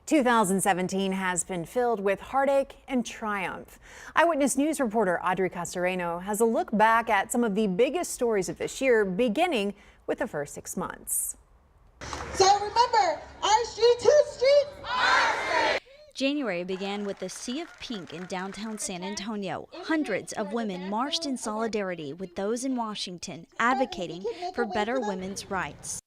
2017 has been filled with heartache and triumph. Eyewitness News reporter Audrey Castoreno has a look back at some of the biggest stories of this year, beginning with the first 6 months. So remember, our street to street. January began with a sea of pink in downtown San Antonio. Hundreds of women marched in solidarity with those in Washington advocating for better women's rights.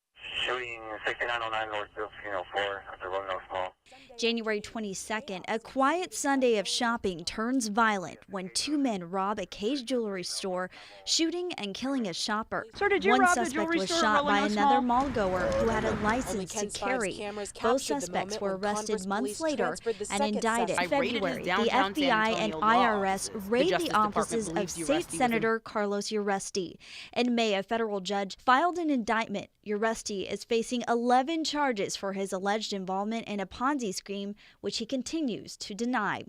Shooting 6909 North Bill 4 after Roanoke Mall. January 22nd, a quiet Sunday of shopping turns violent when two men rob a Kay's jewelry store, shooting and killing a shopper. One suspect was shot by another mall goer who had a license to carry. Both suspects were arrested months later and indicted. In February, the FBI and IRS raided the offices of State Senator Carlos Uresti. In May, a federal judge filed an indictment. Uresti is facing 11 charges for his alleged involvement in a Ponzi scheme, which he continues to deny.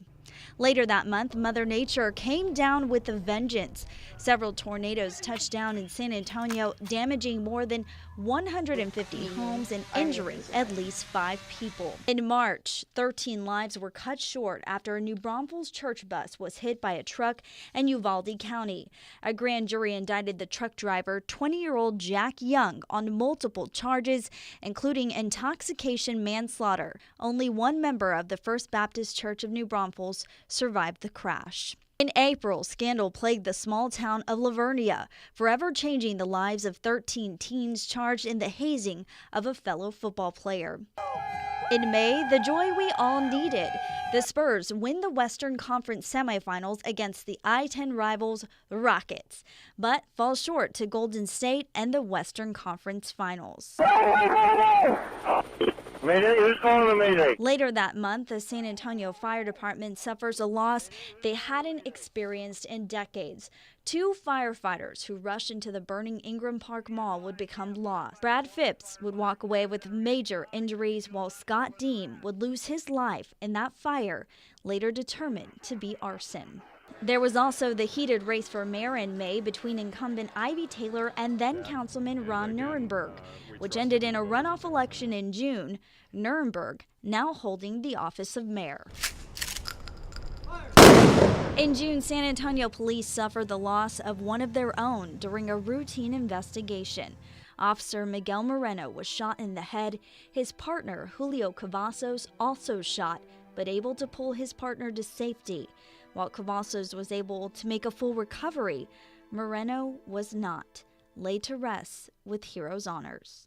Later that month, Mother Nature came down with a vengeance. Several tornadoes touched down in San Antonio, damaging more than 150 homes and injuring at least 5 people. In March, 13 lives were cut short after a New Braunfels church bus was hit by a truck in Uvalde County. A grand jury indicted the truck driver, 20-year-old Jack Young, on multiple charges, including intoxication manslaughter. Only one member of the First Baptist Church of New Braunfels survived the crash. In April, scandal plagued the small town of Lavernia, forever changing the lives of 13 teens charged in the hazing of a fellow football player. In May, the joy we all needed. The Spurs win the Western Conference semifinals against the I-10 rivals, the Rockets, but fall short to Golden State and the Western Conference Finals. Mayday, who's calling the Mayday? Later that month, the San Antonio Fire Department suffers a loss they hadn't experienced in decades. 2 firefighters who rushed into the burning Ingram Park Mall would become lost. Brad Phipps would walk away with major injuries, while Scott Deem would lose his life in that fire, later determined to be arson. There was also the heated race for mayor in May between incumbent Ivy Taylor and then-Councilman Ron Nirenberg, which ended in a runoff election in June, Nirenberg now holding the office of mayor. In June, San Antonio police suffered the loss of one of their own during a routine investigation. Officer Miguel Moreno was shot in the head. His partner, Julio Cavazos, also shot, but able to pull his partner to safety. While Cavazos was able to make a full recovery, Moreno was not, laid to rest with hero's honors.